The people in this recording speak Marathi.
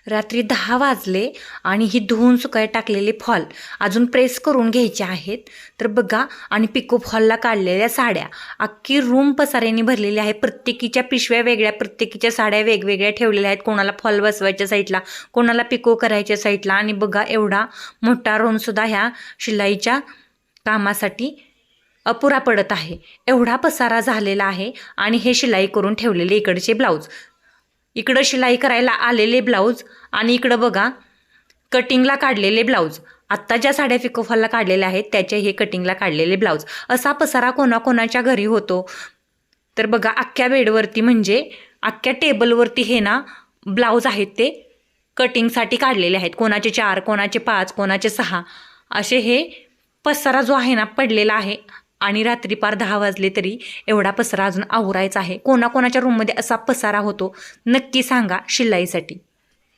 रात्री 10 वाजले आणि ही धुवून सुकाय टाकलेले फॉल अजून प्रेस करून घ्यायचे आहेत. तर बघा, आणि पिको फॉलला काढलेल्या साड्या अख्खी रूम पसाऱ्याने भरलेली आहे. प्रत्येकीच्या पिशव्या वेगळ्या, प्रत्येकीच्या साड्या वेगवेगळ्या ठेवलेल्या आहेत. कोणाला फॉल बसवायच्या साईडला, कोणाला पिको करायच्या साईडला. आणि बघा, एवढा मोठा रूमसुद्धा ह्या शिलाईच्या कामासाठी अपुरा पडत आहे. एवढा पसारा झालेला आहे. आणि हे शिलाई करून ठेवलेले इकडचे ब्लाऊज, इकडं शिलाई करायला आलेले ब्लाऊज, आणि इकडं बघा कटिंगला काढलेले ब्लाऊज. आत्ता ज्या साड्या पिकोफॉलला काढलेल्या आहेत त्याचे हे कटिंगला काढलेले ब्लाऊज. असा पसारा कोणाकोणाच्या घरी होतो. तर बघा, अख्ख्या बेडवरती म्हणजे अख्ख्या टेबलवरती हे ना ब्लाऊज आहेत ते कटिंगसाठी काढलेले आहेत. कोणाचे 4, कोणाचे 5, कोणाचे 6 असे हे पसारा जो आहे ना पडलेला आहे. आणि रात्री पार 10 वाजले तरी एवढा पसारा अजून आवरायचा आहे. कोणाकोणाच्या रूममध्ये असा पसारा होतो नक्की सांगा शिलाईसाठी.